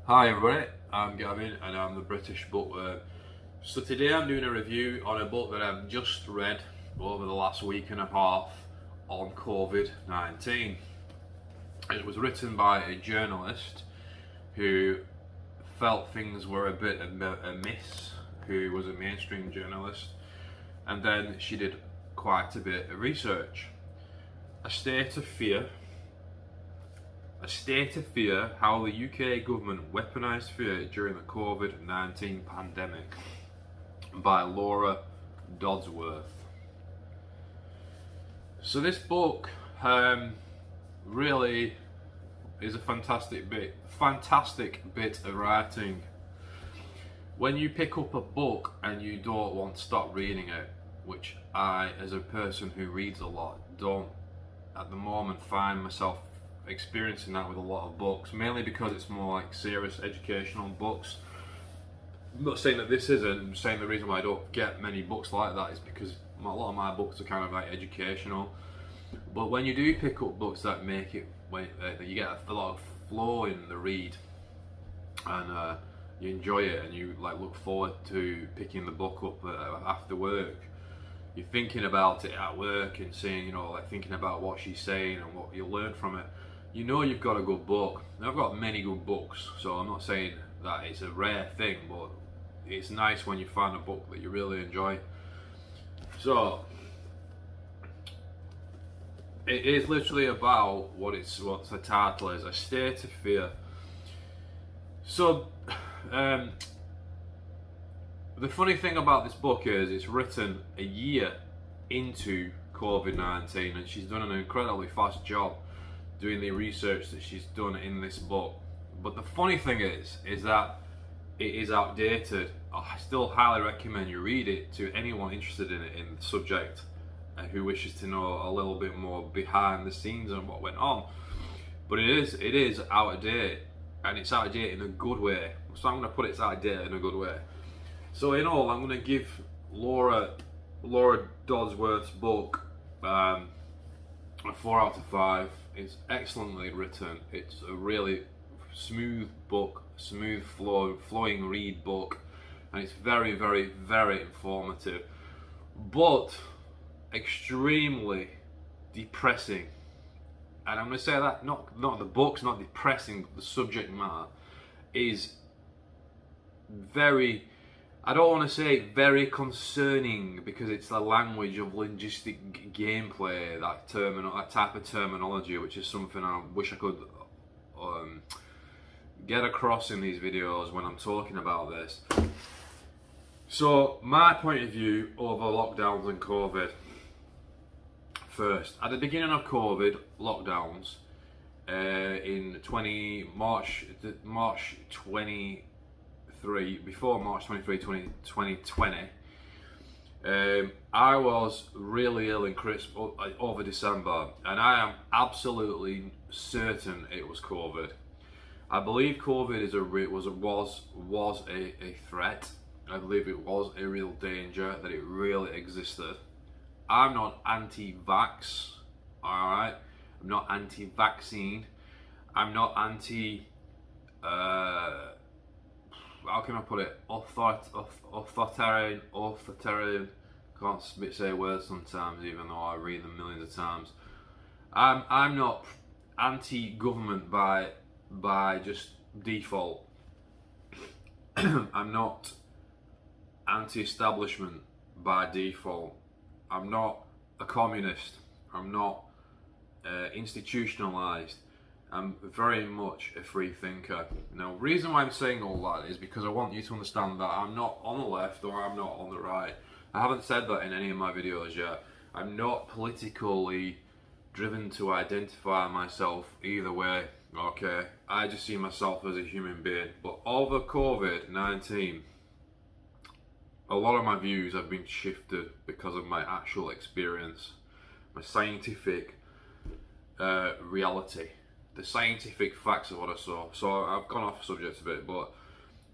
Hi everybody, I'm Gavin and I'm the British Bookworm. So today I'm doing a review on a book that I've just read over the last week and a half on COVID-19. It was written by a journalist who felt things were a bit amiss, who was a mainstream journalist, and then she did quite a bit of research. A State of Fear. A State of Fear, How the UK Government Weaponised Fear During the COVID-19 Pandemic by Laura Dodsworth. So this book really is a fantastic bit of writing. When you pick up a book and you don't want to stop reading it, which I, as a person who reads a lot, don't at the moment find myself experiencing that with a lot of books, mainly because it's more like serious educational books. I'm not saying that this isn't, I'm saying the reason why I don't get many books like that is because a lot of my books are kind of like educational. But when you do pick up books that make it, you get a lot of flow in the read, and you enjoy it, and you like look forward to picking the book up after work. You're thinking about it at work and saying, like thinking about what she's saying and what you learn from it. You know you've got a good book. Now, I've got many good books, so I'm not saying that it's a rare thing, but it's nice when you find a book that you really enjoy. So it is literally about what the title is, A State of Fear. So the funny thing about this book is it's written a year into COVID-19, and she's done an incredibly fast job doing the research that she's done in this book. But the funny thing is that it is outdated. I still highly recommend you read it to anyone interested in it, in the subject, and who wishes to know a little bit more behind the scenes and what went on. But it is out of date, and it's out of date in a good way. So I'm going to put it's out of date in a good way. So in all, I'm going to give Laura Dodsworth's book a 4 out of 5. It's excellently written. It's a really smooth book, flowing read book, and it's very, very, very informative, but extremely depressing. And I'm going to say that not the book's not depressing, but the subject matter is very, I don't want to say very concerning, because it's the language of linguistic gameplay, that type of terminology, which is something I wish I could get across in these videos when I'm talking about this. So my point of view over lockdowns and COVID. First, at the beginning of COVID lockdowns, in March 23, before March 23, 2020, I was really ill in over December, and I am absolutely certain it was COVID. I believe COVID was a threat. I believe it was a real danger, that it really existed. I'm not anti-vax, alright? I'm not anti-vaccine. I'm not anti, how can I put it? Authoritarian. Can't say words sometimes, even though I read them millions of times. I'm not anti-government by just default. I'm not anti-establishment by default. I'm not a communist. I'm not institutionalized. I'm very much a free thinker. Now, the reason why I'm saying all that is because I want you to understand that I'm not on the left or I'm not on the right. I haven't said that in any of my videos yet. I'm not politically driven to identify myself either way, okay? I just see myself as a human being. But over COVID-19, a lot of my views have been shifted because of my actual experience, my scientific reality, the scientific facts of what I saw. So I've gone off subject a bit, but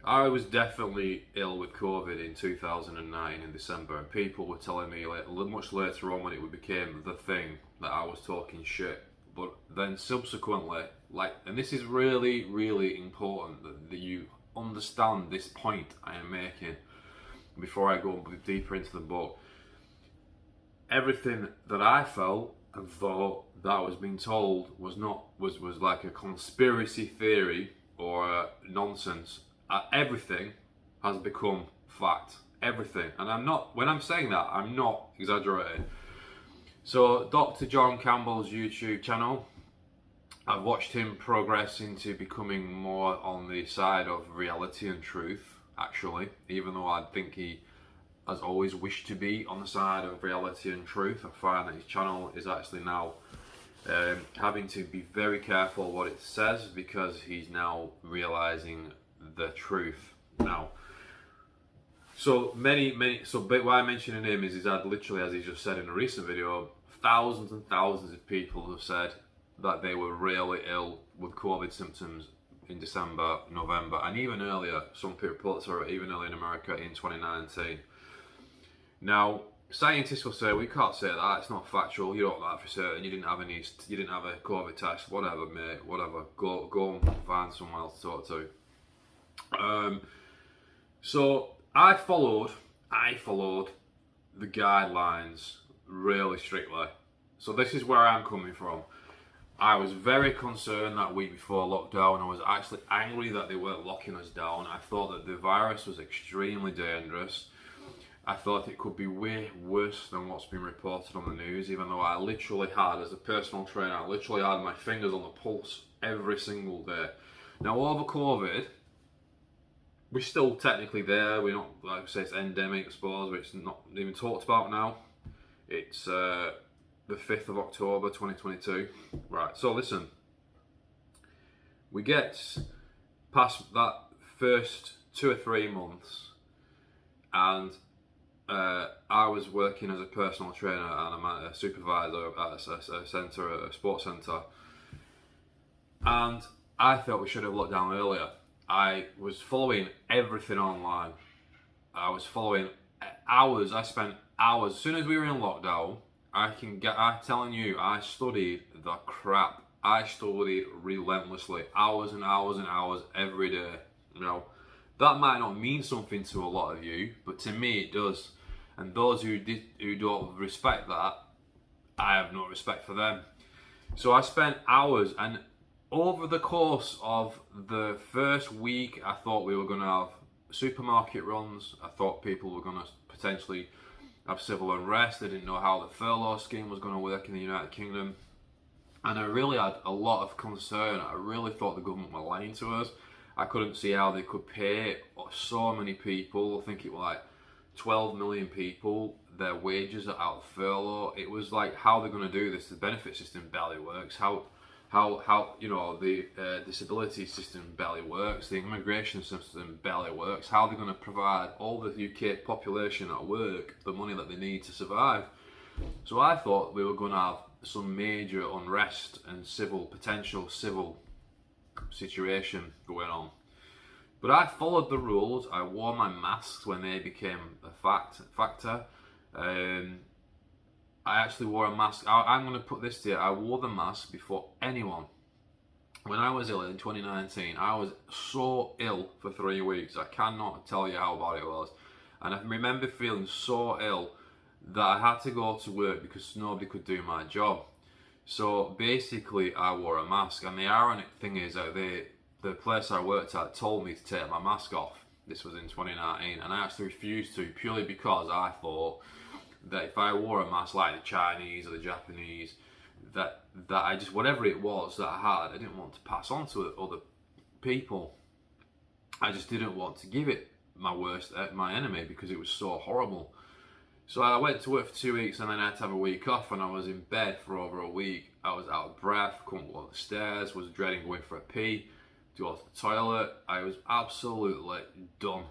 I was definitely ill with COVID in 2009 in December, and people were telling me much later on, when it became the thing, that I was talking shit. But then subsequently, Like, and this is really, really important that you understand this point I am making before I go deeper into the book. Everything that I felt and thought that I was being told was like a conspiracy theory or nonsense. Everything has become fact. Everything. And when I'm saying that, I'm not exaggerating. So Dr. John Campbell's YouTube channel, I've watched him progress into becoming more on the side of reality and truth, actually, even though I think he has always wished to be on the side of reality and truth. I find that his channel is actually now having to be very careful what it says, because he's now realizing the truth now. So why I'm mentioning him is he's had literally, as he just said in a recent video, thousands and thousands of people have said that they were really ill with COVID symptoms in December, November, and even earlier. Some reports are even earlier in America in 2019. Now, scientists will say, we can't say that, it's not factual, you don't know that for certain, you didn't have a COVID test, whatever mate, whatever, go and find someone else to talk to. So I followed the guidelines really strictly. So this is where I'm coming from. I was very concerned that week before lockdown. I was actually angry that they weren't locking us down. I thought that the virus was extremely dangerous. I thought it could be way worse than what's been reported on the news, even though I literally had, as a personal trainer, I literally had my fingers on the pulse every single day. Now, over COVID, we're still technically there. We're not, like I say, it's endemic, I suppose, but it's not even talked about now. It's the 5th of October 2022. Right, so listen. We get past that first 2 or 3 months, and I was working as a personal trainer and I'm a supervisor at a sports centre, and I thought we should have locked down earlier. I was following everything online. I was following hours. I spent hours. As soon as we were in lockdown, I'm telling you, I studied the crap. I studied relentlessly, hours and hours and hours every day. You know, that might not mean something to a lot of you, but to me it does. And those who don't respect that, I have no respect for them. So I spent hours, and over the course of the first week, I thought we were going to have supermarket runs. I thought people were going to potentially have civil unrest. I didn't know how the furlough scheme was going to work in the United Kingdom. And I really had a lot of concern. I really thought the government were lying to us. I couldn't see how they could pay so many people. I think it was like 12 million people, their wages are out of furlough. It was like, how they're going to do this? The benefit system barely works. How you know, the disability system barely works. The immigration system barely works. How are they going to provide all the UK population at work the money that they need to survive? So I thought we were going to have some major unrest and potential civil situation going on. But I followed the rules. I wore my masks when they became a factor. I actually wore a mask. I'm going to put this to you. I wore the mask before anyone. When I was ill in 2019, I was so ill for 3 weeks. I cannot tell you how bad it was. And I remember feeling so ill that I had to go to work because nobody could do my job. So basically, I wore a mask. And the ironic thing is that the place I worked at told me to take my mask off. This was in 2019, and I actually refused to, purely because I thought that if I wore a mask like the Chinese or the Japanese, that I just, whatever it was that I had, I didn't want to pass on to other people. I just didn't want to give it my enemy, because it was so horrible. So I went to work for 2 weeks, and then I had to have a week off, and I was in bed for over a week. I was out of breath, couldn't go up the stairs, was dreading going for a pee, to go to the toilet. I was absolutely done.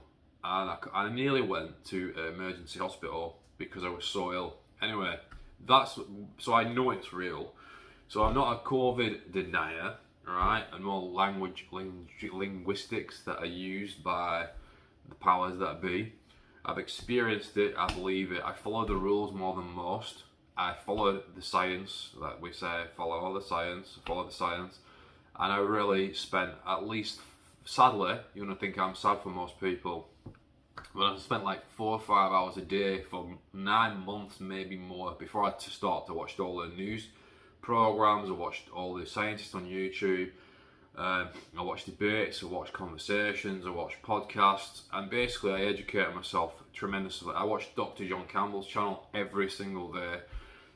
And I nearly went to an emergency hospital because I was so ill. Anyway, so I know it's real. So I'm not a COVID denier, right? And more linguistics that are used by the powers that be. I've experienced it, I believe it. I follow the rules more than most. I follow the science that we say, follow the science. and I really spent at least, sadly, you're gonna think I'm sad for most people, but I spent like 4 or 5 hours a day for 9 months, maybe more, before I start to watch all the news programs. I watched all the scientists on YouTube. I watched debates, I watched conversations, I watched podcasts, and basically I educated myself tremendously. I watched Dr. John Campbell's channel every single day.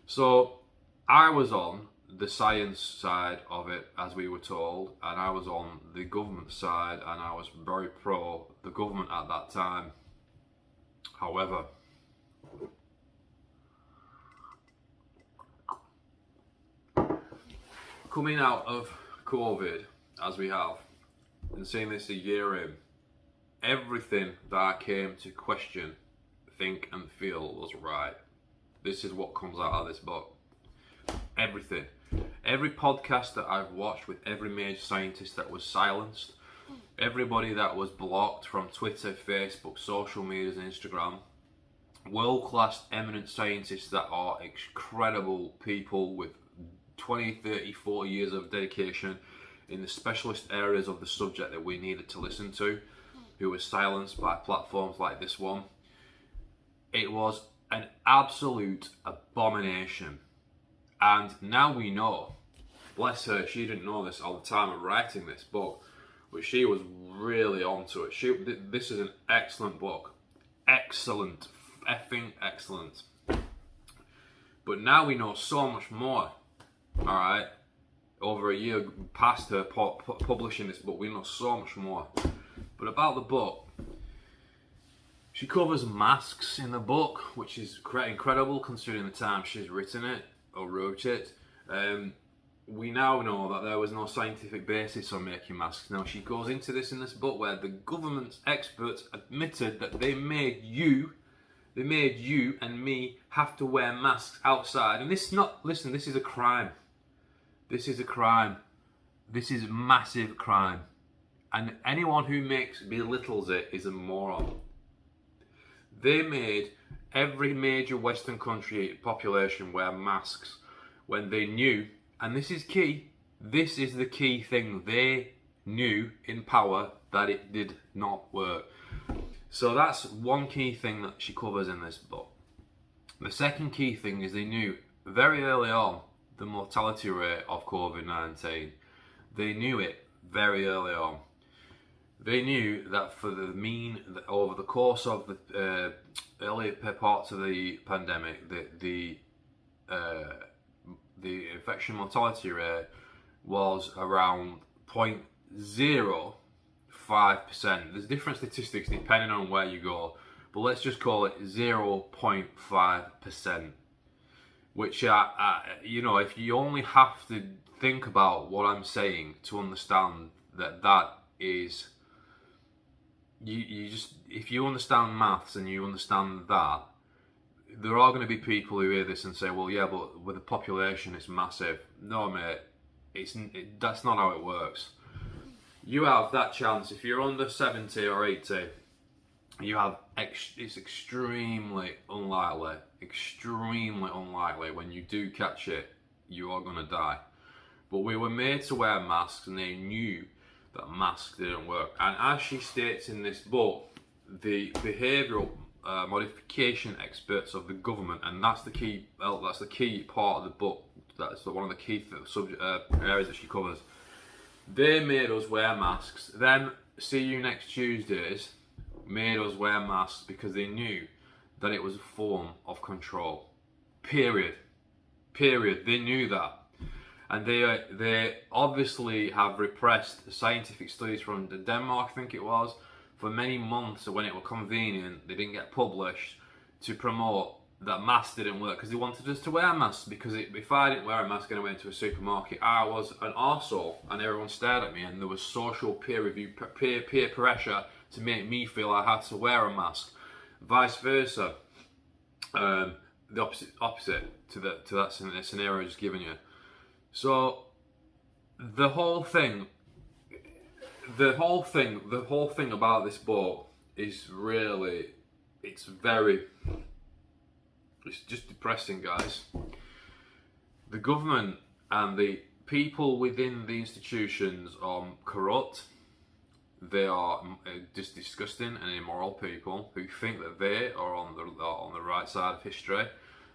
So I was on the science side of it, as we were told, and I was on the government side, and I was very pro the government at that time. However, coming out of COVID, as we have, and seeing this a year in, everything that I came to question, think and feel was right. This is what comes out of this book. Everything. Every podcast that I've watched with every major scientist that was silenced, everybody that was blocked from Twitter, Facebook, social medias and Instagram, world-class eminent scientists that are incredible people with 20, 30, 40 years of dedication in the specialist areas of the subject that we needed to listen to, who were silenced by platforms like this one. It was an absolute abomination. And now we know, bless her, she didn't know this all the time of writing this book, but she was really onto it. This is an excellent book. Excellent. Effing excellent. But now we know so much more. Alright? Over a year past her publishing this book, we know so much more. But about the book, she covers masks in the book, which is incredible considering the time she's written it, or wrote it. We now know that there was no scientific basis on making masks. Now she goes into this in this book where the government's experts admitted that they made you and me have to wear masks outside. And this is not, listen, this is a crime. This is a crime. This is a massive crime. And anyone who belittles it is a moron. They made every major Western country population wear masks when they knew, and this is key, this is the key thing, they knew in power that it did not work. So that's one key thing that she covers in this book. The second key thing is they knew very early on the mortality rate of COVID-19. They knew it very early on. They knew that for the over the course of the early parts of the pandemic, the infection mortality rate was around 0.05%. There's different statistics depending on where you go, but let's just call it 0.5%. Which, if you only have to think about what I'm saying to understand that is, if you understand maths and you understand that, there are going to be people who hear this and say, well, yeah, but with the population, it's massive. No, mate, that's not how it works. You have that chance, if you're under 70 or 80, it's extremely unlikely when you do catch it, you are going to die. But we were made to wear masks, and they knew that masks didn't work. And as she states in this book, the behavioural modification experts of the government, and that's the key part of the book, that's one of the key areas that she covers. They made us wear masks, then see you next Tuesdays made us wear masks because they knew that it was a form of control. Period. They knew that. And they obviously have repressed scientific studies from Denmark, I think it was, for many months. When it was convenient, they didn't get published to promote that masks didn't work, because they wanted us to wear masks. Because if I didn't wear a mask and I went to a supermarket, I was an arsehole and everyone stared at me, and there was social peer pressure to make me feel I had to wear a mask. Vice versa, the opposite to that scenario I just given you. So the whole thing about this book is really, it's just depressing, guys. The government and the people within the institutions are corrupt. They are just disgusting and immoral people who think that they are on the right side of history.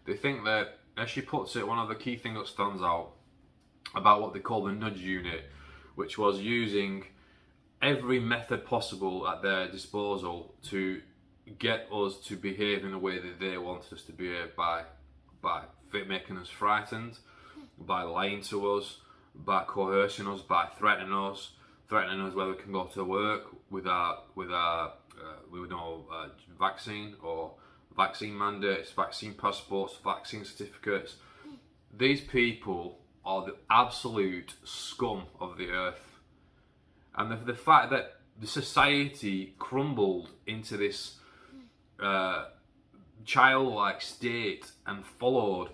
They think that, as she puts it, one of the key things that stands out about what they call the nudge unit, which was using every method possible at their disposal to get us to behave in the way that they wanted us to behave, by making us frightened, by lying to us, by coercing us, by threatening us whether we can go to work with no vaccine, or vaccine mandates, vaccine passports, vaccine certificates. These people are the absolute scum of the earth. And the fact that the society crumbled into this childlike state and followed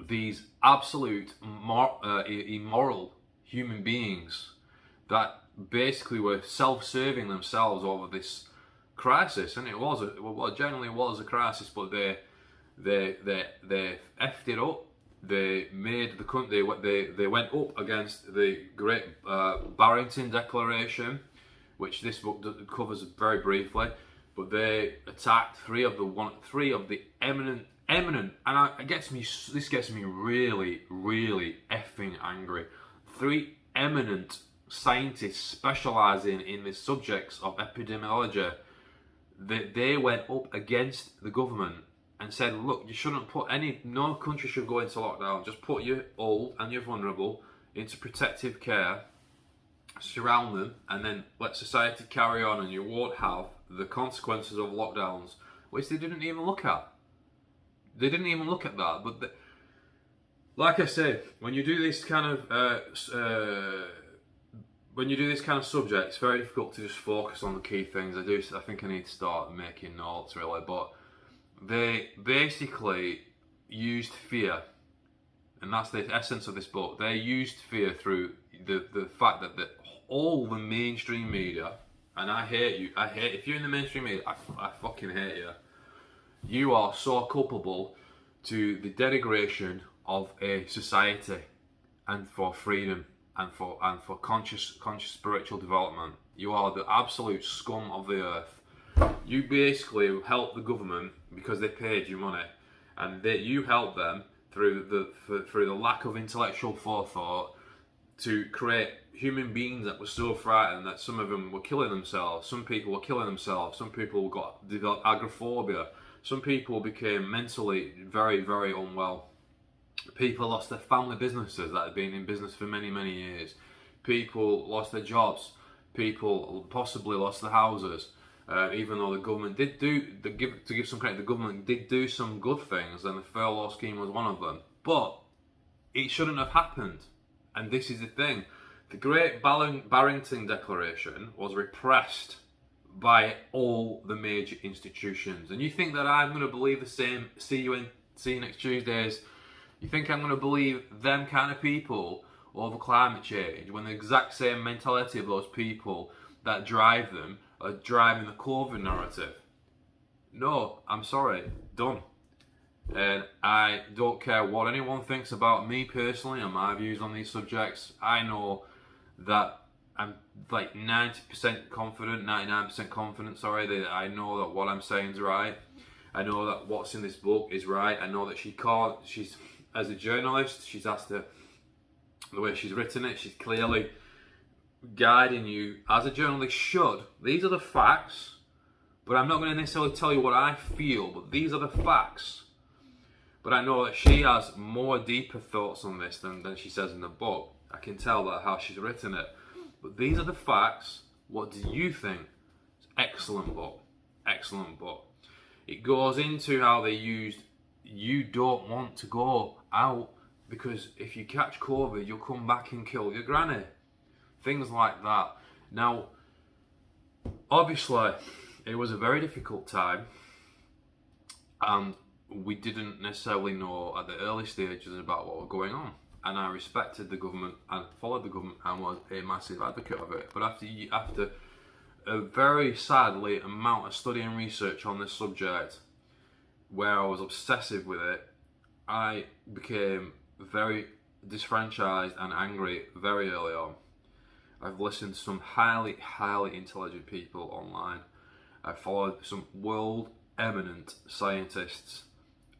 these absolute immoral human beings that basically were self-serving themselves over this crisis, and it generally was a crisis, but they effed it up. They made the country. They went up against the Great Barrington Declaration, which this book covers very briefly. But they attacked three of the eminent, and this gets me really, really effing angry. 3 eminent scientists specialising in the subjects of epidemiology. They went up against the government and said, look, you shouldn't no country should go into lockdown. Just put your old and your vulnerable into protective care, surround them, and then let society carry on, and you won't have the consequences of lockdowns, which they didn't even look at. They didn't even look at that. But like I say, when you do this kind of subject, it's very difficult to just focus on the key things. I think I need to start making notes, really. But they basically used fear, and that's the essence of this book. They used fear through the fact that all the mainstream media, and I hate if you're in the mainstream media, I fucking hate you. You are so culpable to the denigration of a society, and for freedom, and for conscious spiritual development. You are the absolute scum of the earth. You basically help the government because they paid you money, and you help them through the lack of intellectual forethought to create human beings that were so frightened that some of them were killing themselves. Some people were killing themselves. Some people developed agoraphobia. Some people became mentally very, very unwell. People lost their family businesses that had been in business for many, many years. People lost their jobs. People possibly lost their houses. Even though the government did to give some credit, the government did do some good things, and the furlough scheme was one of them. But it shouldn't have happened. And this is the thing. The Great Barrington Declaration was repressed by all the major institutions. And you think that I'm going to believe the same? See you next Tuesdays. You think I'm going to believe them kind of people over climate change when the exact same mentality of those people that drive them are driving the COVID narrative? No, I'm sorry, done. And I don't care what anyone thinks about me personally and my views on these subjects. I know that I'm like 90% confident, 99% confident, that I know that what I'm saying is right. I know that what's in this book is right. I know that she's, as a journalist, she's asked the way she's written it, she's clearly guiding you as a journalist should. These are the facts, but I'm not going to necessarily tell you what I feel, but these are the facts. But I know that she has more deeper thoughts on this than she says in the book. I can tell that how she's written it. But these are the facts. What do you think? It's an excellent book. Excellent book. It goes into how they used, you don't want to go out because if you catch COVID, you'll come back and kill your granny. Things like that. Now, obviously, it was a very difficult time, and we didn't necessarily know at the early stages about what was going on. And I respected the government and followed the government and was a massive advocate of it. But after a very sadly amount of study and research on this subject, where I was obsessive with it, I became very disfranchised and angry very early on. I've listened to some highly, highly intelligent people online. I've followed some world eminent scientists.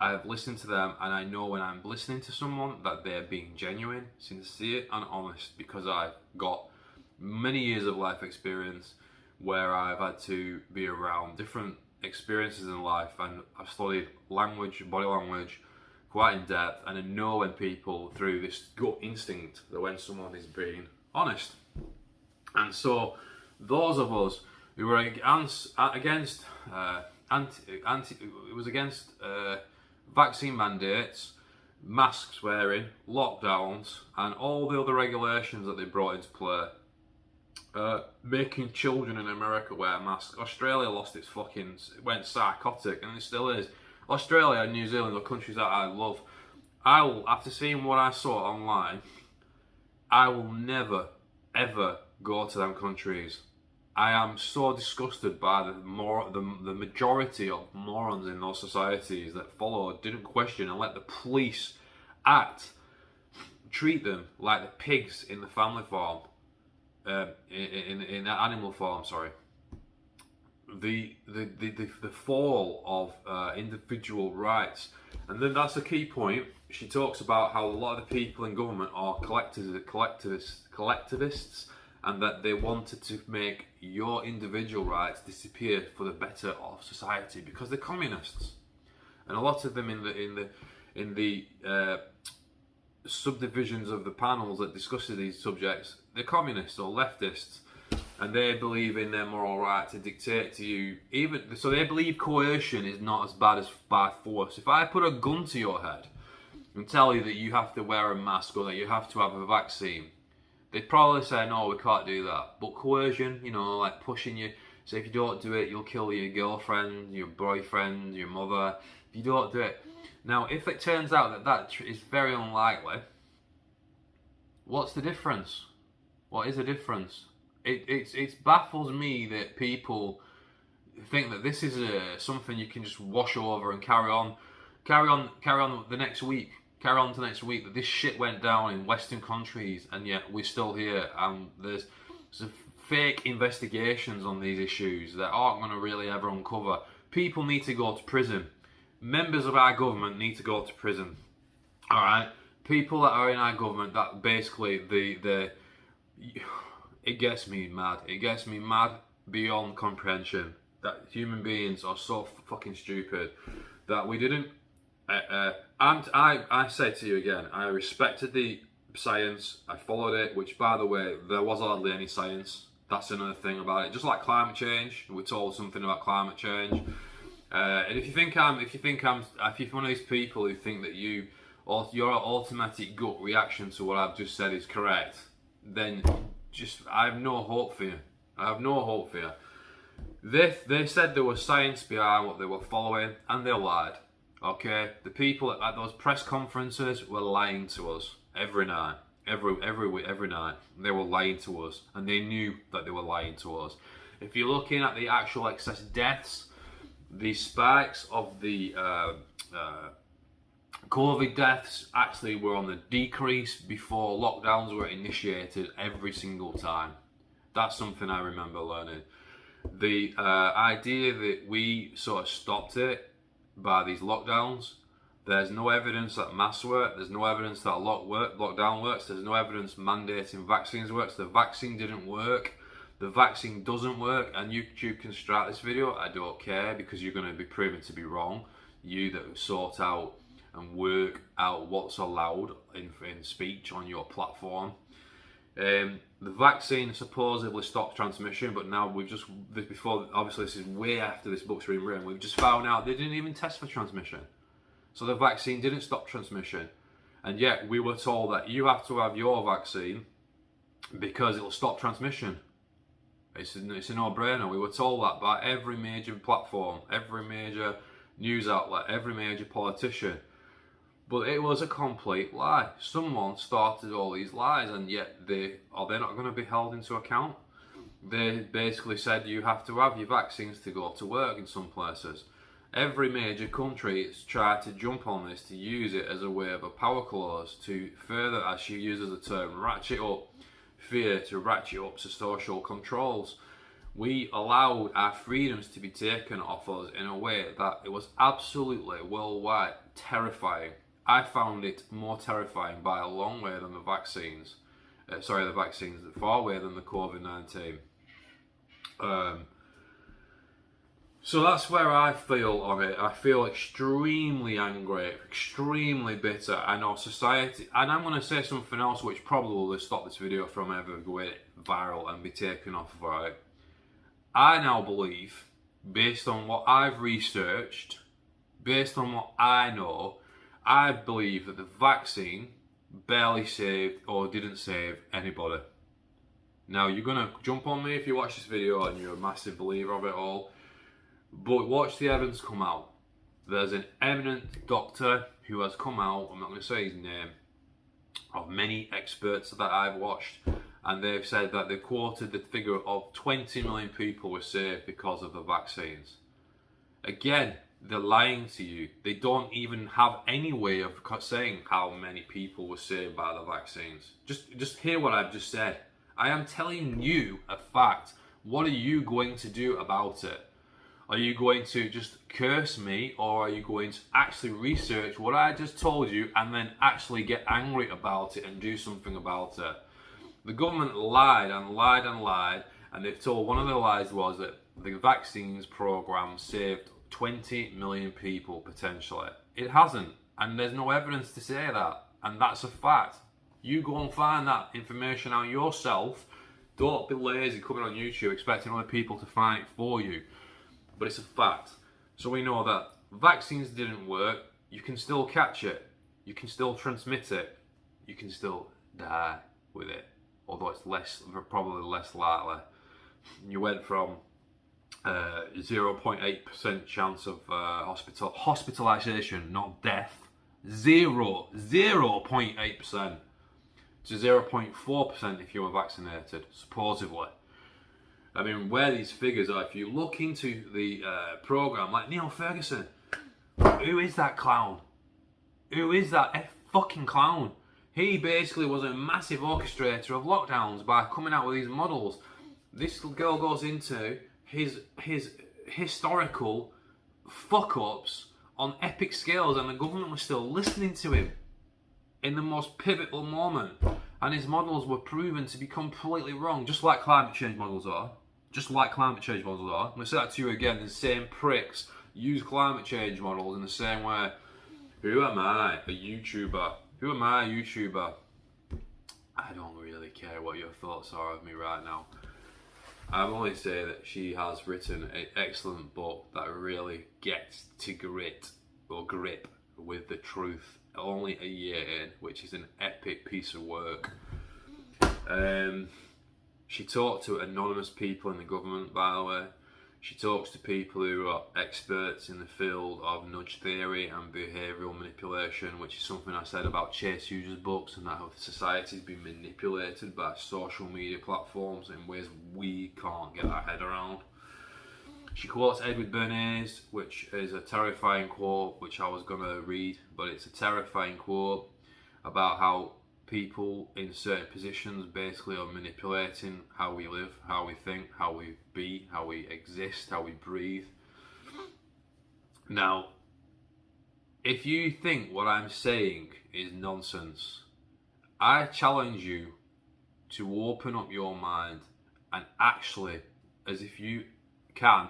I've listened to them, and I know when I'm listening to someone that they're being genuine, sincere and honest, because I've got many years of life experience where I've had to be around different experiences in life, and I've studied language, body language, quite in depth, and I know when people, through this gut instinct, that when someone is being honest. And so those of us who were against vaccine mandates, masks wearing, lockdowns, and all the other regulations that they brought into play, making children in America wear masks. Australia lost its fucking, went psychotic, and it still is. Australia and New Zealand are countries that I love. After seeing what I saw online, I will never, ever go to them countries. I am so disgusted by the majority of morons in those societies that followed, didn't question, and let the police treat them like the pigs in the family farm, in animal farm. Sorry. The fall of individual rights, and then that's the key point. She talks about how a lot of the people in government are collectivists, and that they wanted to make your individual rights disappear for the better of society because they're communists, and a lot of them in the subdivisions of the panels that discusses these subjects, they're communists or leftists, and they believe in their moral right to dictate to you. Even so, they believe coercion is not as bad as by force. If I put a gun to your head and tell you that you have to wear a mask or that you have to have a vaccine, they'd probably say, no, we can't do that. But coercion, like pushing you, so if you don't do it, you'll kill your girlfriend, your boyfriend, your mother, if you don't do it. Now, if it turns out that is very unlikely, what's the difference? What is the difference? It baffles me that people think that this is something you can just wash over and carry on the next week. Carry on to next week, that this shit went down in Western countries, and yet we're still here, and there's fake investigations on these issues that aren't going to really ever uncover. People need to go to prison. Members of our government need to go to prison. Alright? People that are in our government, that basically, it gets me mad. It gets me mad beyond comprehension. That human beings are so fucking stupid that we didn't. I say to you again, I respected the science, I followed it, which, by the way, there was hardly any science. That's another thing about it. Just like climate change, we're told something about climate change. And if you're one of these people who think that your automatic gut reaction to what I've just said is correct, then I have no hope for you. I have no hope for you. They said there was science behind what they were following, and they lied. Okay, the people at those press conferences were lying to us every night, every night. They were lying to us, and they knew that they were lying to us. If you're looking at the actual excess deaths, the spikes of the COVID deaths actually were on the decrease before lockdowns were initiated every single time. That's something I remember learning. The idea that we sort of stopped it by these lockdowns, there's no evidence that masks work, there's no evidence that lockdown works, there's no evidence mandating vaccines works. The vaccine didn't work, the vaccine doesn't work, and YouTube can strike this video, I don't care, because you're going to be proven to be wrong. You that sort out and work out what's allowed in speech on your platform. The vaccine supposedly stopped transmission, but now obviously this is way after this book's been written, we've just found out they didn't even test for transmission. So the vaccine didn't stop transmission, and yet we were told that you have to have your vaccine because it'll stop transmission. It's a no-brainer. We were told that by every major platform, every major news outlet, every major politician. But it was a complete lie. Someone started all these lies, and yet they're not going to be held into account. They basically said you have to have your vaccines to go to work in some places. Every major country has tried to jump on this to use it as a way of a power clause to further, as she uses the term, ratchet up fear, to ratchet up to social controls. We allowed our freedoms to be taken off us in a way that it was absolutely worldwide terrifying. I found it more terrifying by a long way than the vaccines. The vaccines, far away than the COVID-19. So that's where I feel on it. I feel extremely angry, extremely bitter. I know society, and I'm going to say something else which probably will stop this video from ever going viral and be taken off of it. I now believe, based on what I've researched, based on what I know, I believe that the vaccine barely saved or didn't save anybody. Now, you're going to jump on me if you watch this video and you're a massive believer of it all, but watch the evidence come out. There's an eminent doctor who has come out, I'm not going to say his name, of many experts that I've watched, and they've said that they quoted the figure of 20 million people were saved because of the vaccines. Again, they're lying to you. They don't even have any way of saying how many people were saved by the vaccines. Just hear what I've just said. I am telling you a fact. What are you going to do about it? Are you going to just curse me, or are you going to actually research what I just told you and then actually get angry about it and do something about it? The government lied and lied and lied, and they've told, one of the lies was that the vaccines program saved 20 million people potentially. It hasn't, and there's no evidence to say that, and that's a fact. You go and find that information out yourself. Don't be lazy coming on YouTube expecting other people to find it for you. But it's a fact. So we know that vaccines didn't work. You can still catch it. You can still transmit it. You can still die with it. Although it's probably less likely. You went from 0.8% chance of hospitalization, not death, 0.8% to 0.4% if you were vaccinated, supposedly. I mean, where these figures are, if you look into the program, like Neil Ferguson, who is that clown? Who is that fucking clown? He basically was a massive orchestrator of lockdowns by coming out with these models. This girl goes into his historical fuck-ups on epic scales, and the government was still listening to him in the most pivotal moment. And his models were proven to be completely wrong, just like climate change models are. Just like climate change models are. I'm going to say that to you again, the same pricks use climate change models in the same way. Who am I? A YouTuber. Who am I, a YouTuber? I don't really care what your thoughts are of me right now. I will only say that she has written an excellent book that really gets to grip with the truth. Only a year in, which is an epic piece of work. She talked to anonymous people in the government, by the way. She talks to people who are experts in the field of nudge theory and behavioural manipulation, which is something I said about Chase Hughes' books, and that how society has been manipulated by social media platforms in ways we can't get our head around. She quotes Edward Bernays, which is a terrifying quote, which I was going to read, but it's a terrifying quote about how people in certain positions basically are manipulating how we live, how we think, how we be, how we exist, how we breathe. Now, if you think what I'm saying is nonsense, I challenge you to open up your mind and actually, as if you can,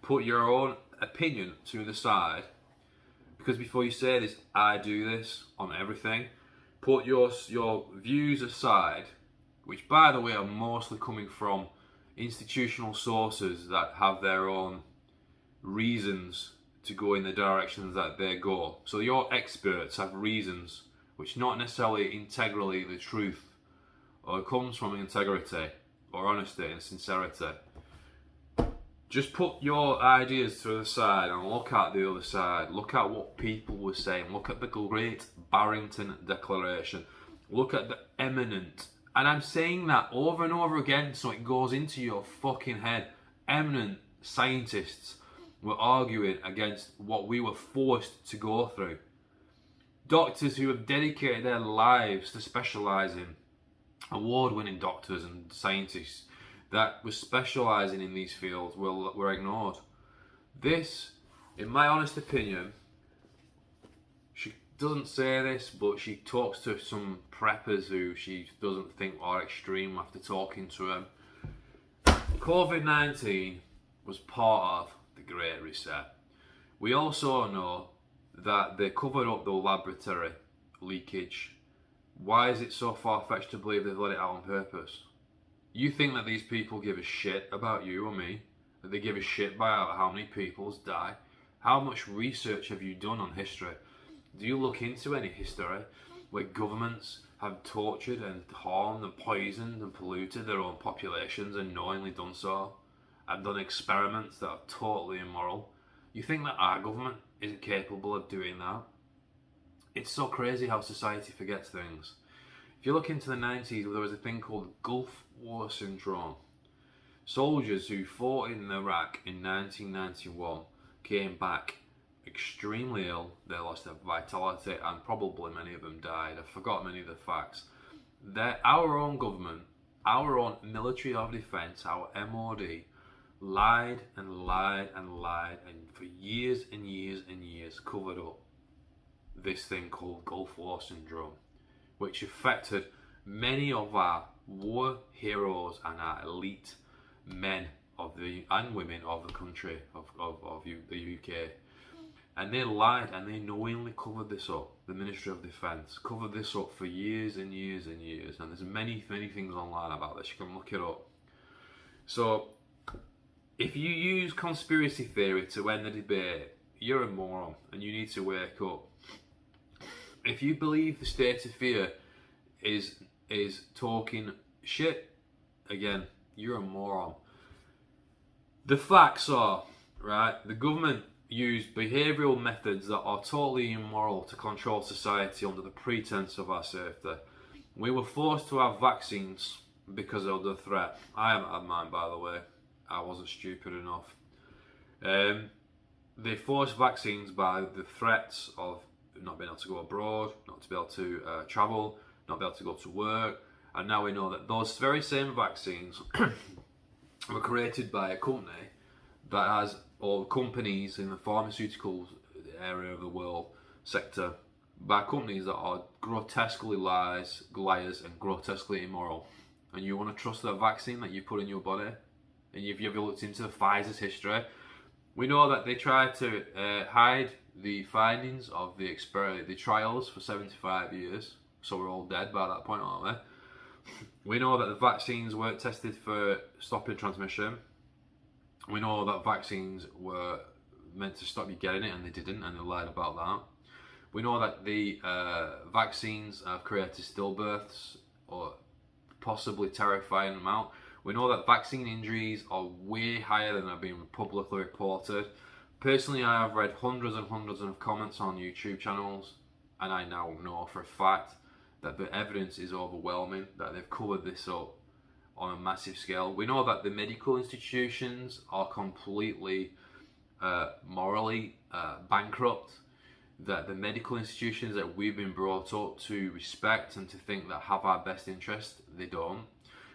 put your own opinion to the side. Because before you say this, I do this on everything. Put your views aside, which by the way are mostly coming from institutional sources that have their own reasons to go in the directions that they go. So your experts have reasons which not necessarily integrally the truth, or it comes from integrity or honesty and sincerity. Just put your ideas to the side and look at the other side. Look at what people were saying. Look at the Great Barrington Declaration. Look at the eminent, and I'm saying that over and over again so it goes into your fucking head, eminent scientists were arguing against what we were forced to go through. Doctors who have dedicated their lives to specialising, award-winning doctors and scientists that were specialising in these fields were ignored. This, in my honest opinion, she doesn't say this, but she talks to some preppers who she doesn't think are extreme after talking to them. COVID-19 was part of the Great Reset. We also know that they covered up the laboratory leakage. Why is it so far-fetched to believe they've let it out on purpose? You think that these people give a shit about you or me? That they give a shit about how many people's die? How much research have you done on history? Do you look into any history where governments have tortured and harmed and poisoned and polluted their own populations and knowingly done so? And done experiments that are totally immoral? You think that our government isn't capable of doing that? It's so crazy how society forgets things. If you look into the 90s, there was a thing called Gulf War Syndrome. Soldiers who fought in Iraq in 1991 came back extremely ill. They lost their vitality and probably many of them died. I forgot many of the facts. Our own government, our own military of defence, our MOD, lied and lied and lied, and for years and years and years covered up this thing called Gulf War Syndrome, which affected many of our war heroes and our elite men and women of the country, of the UK. And they lied and they knowingly covered this up. The Ministry of Defence covered this up for years and years and years, and there's many things online about this. You can look it up. So if you use conspiracy theory to end the debate, you're a moron and you need to wake up. If you believe the state of fear is talking shit, again, you're a moron. The facts are, right, the government used behavioural methods that are totally immoral to control society under the pretense of our safety. We were forced to have vaccines because of the threat. I haven't had mine, by the way. I wasn't stupid enough. They forced vaccines by the threats of not being able to go abroad, not to be able to travel, not be able to go to work, and now we know that those very same vaccines were created by a company that has, or companies in the pharmaceuticals area of the world sector, by companies that are grotesquely liars and grotesquely immoral. And you want to trust that vaccine that you put in your body? And if you ever looked into Pfizer's history, we know that they tried to hide the findings of the trials for 75 years. So we're all dead by that point, aren't we? We know that the vaccines weren't tested for stopping transmission. We know that vaccines were meant to stop you getting it and they didn't, and they lied about that. We know that the vaccines have created stillbirths or possibly terrifying amount. We know that vaccine injuries are way higher than have been publicly reported. Personally, I have read hundreds and hundreds of comments on YouTube channels, and I now know for a fact that the evidence is overwhelming, that they've covered this up on a massive scale. We know that the medical institutions are completely morally bankrupt, that the medical institutions that we've been brought up to respect and to think that have our best interest, they don't.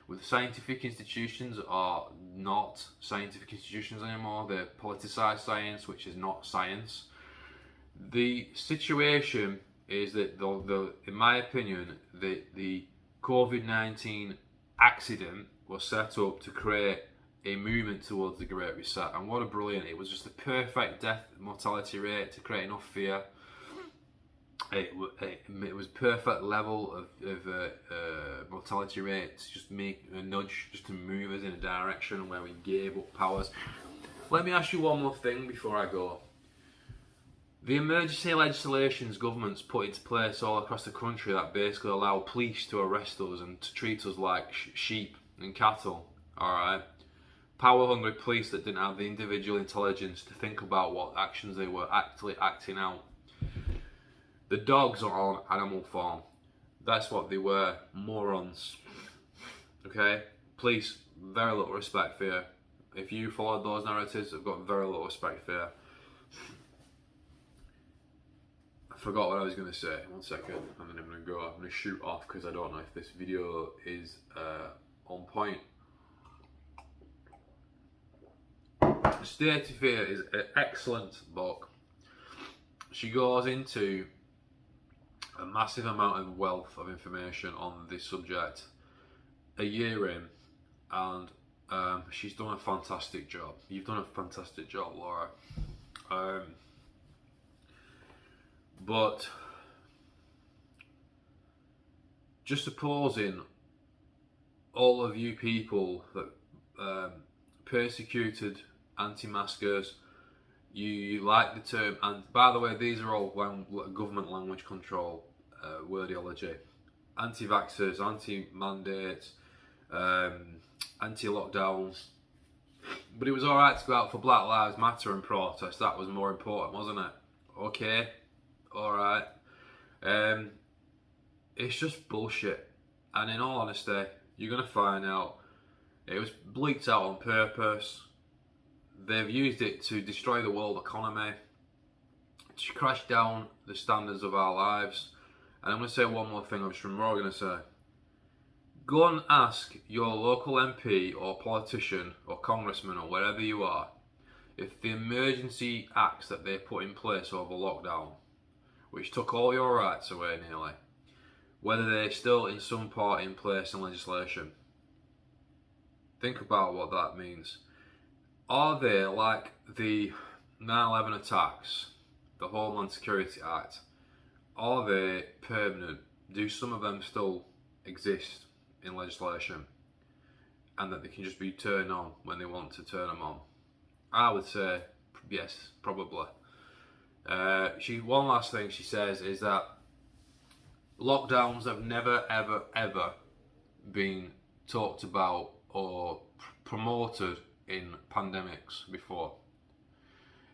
With scientific institutions are not scientific institutions anymore, they're politicised science, which is not science. The situation is that, in my opinion, the COVID-19 accident was set up to create a movement towards the Great Reset. And what a brilliant, it was just a perfect death mortality rate to create enough fear. It was perfect level of mortality rate to just make a nudge, just to move us in a direction where we gave up powers. Let me ask you one more thing before I go. The emergency legislations governments put into place all across the country that basically allow police to arrest us and to treat us like sheep and cattle, alright? Power-hungry police that didn't have the individual intelligence to think about what actions they were actually acting out. The dogs are on Animal Farm. That's what they were, morons. Okay? Police, very little respect for you. If you follow those narratives, I've got very little respect for you. I forgot what I was going to say. 1 second, and then I'm going to go. I'm going to shoot off because I don't know if this video is on point. State of Fear is an excellent book. She goes into a massive amount of wealth of information on this subject a year in, and she's done a fantastic job. You've done a fantastic job, Laura. But just supposing all of you people that persecuted anti-maskers, you like the term, and by the way, these are all government language control wordiology. Anti-vaxxers, anti-mandates, anti-lockdowns. But it was alright to go out for Black Lives Matter and protest. That was more important, wasn't it? Okay, alright. It's just bullshit. And in all honesty, you're going to find out it was bleaked out on purpose. They've used it to destroy the world economy, to crash down the standards of our lives. And I'm going to say one more thing, I'm just going to say. Go and ask your local MP or politician or congressman or wherever you are, if the emergency acts that they put in place over lockdown, which took all your rights away nearly, whether they're still in some part in place in legislation. Think about what that means. Are they like the 9/11 attacks, the Homeland Security Act? Are they permanent? Do some of them still exist in legislation, and that they can just be turned on when they want to turn them on? I would say yes, probably. One last thing she says is that lockdowns have never ever ever been talked about or promoted in pandemics before.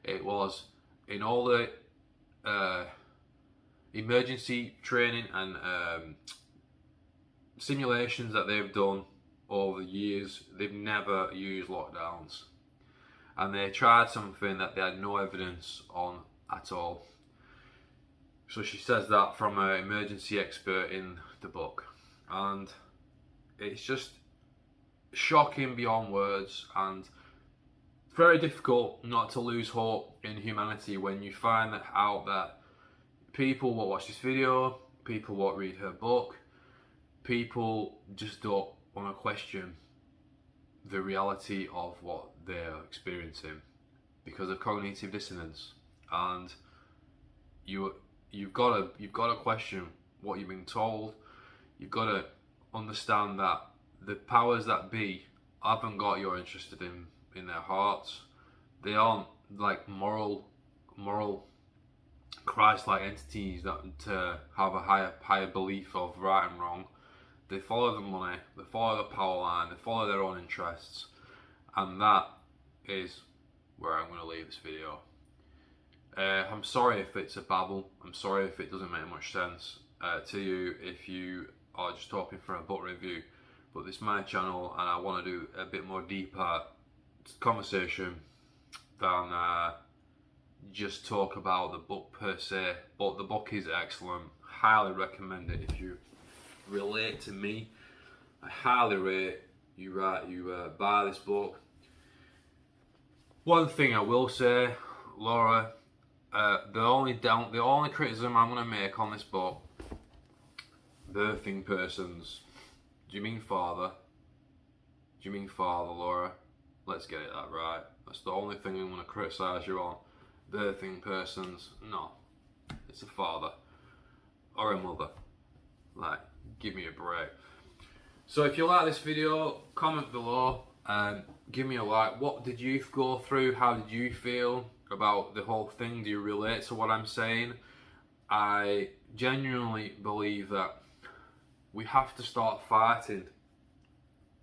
It was in all the emergency training and simulations that they've done over the years. They've never used lockdowns, and they tried something that they had no evidence on at all. So she says that from an emergency expert in the book, and it's just shocking beyond words, and very difficult not to lose hope in humanity when you find out that people will watch this video, people won't read her book, people just don't want to question the reality of what they're experiencing because of cognitive dissonance. And you've got to question what you've been told. You've got to understand that the powers that be haven't got your interested in their hearts. They aren't like moral Christ-like entities that have a higher belief of right and wrong. They follow the money, they follow the power line, they follow their own interests, and that is where I'm going to leave this video. I'm sorry if it's a babble. I'm sorry if it doesn't make much sense to you if you are just hoping for a book review. But this is my channel, and I want to do a bit more deeper conversation than just talk about the book per se. But the book is excellent. Highly recommend it if you relate to me. I highly rate you buy this book. One thing I will say, Laura, the only criticism I'm going to make on this book: birthing persons. Do you mean father? Do you mean father, Laura? Let's get it that right. That's the only thing I'm going to criticise you on. Birthing persons. No. It's a father. Or a mother. Like, give me a break. So if you like this video, comment below and give me a like. What did you go through? How did you feel about the whole thing? Do you relate to what I'm saying? I genuinely believe that we have to start fighting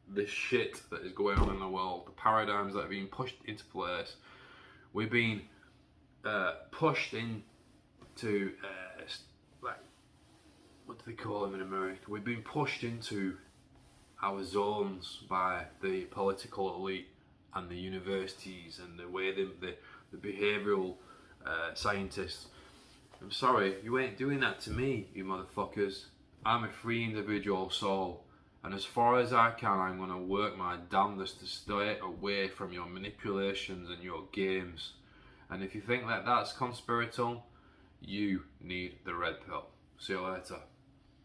this shit that is going on in the world, the paradigms that are being pushed into place. We're being pushed into, like, what do they call them in America? We've been pushed into our zones by the political elite, and the universities and the way the behavioural scientists. I'm sorry, you ain't doing that to me, you motherfuckers. I'm a free individual soul, and as far as I can, I'm going to work my damnedest to stay away from your manipulations and your games. And if you think that that's conspiratorial, you need the red pill. See you later.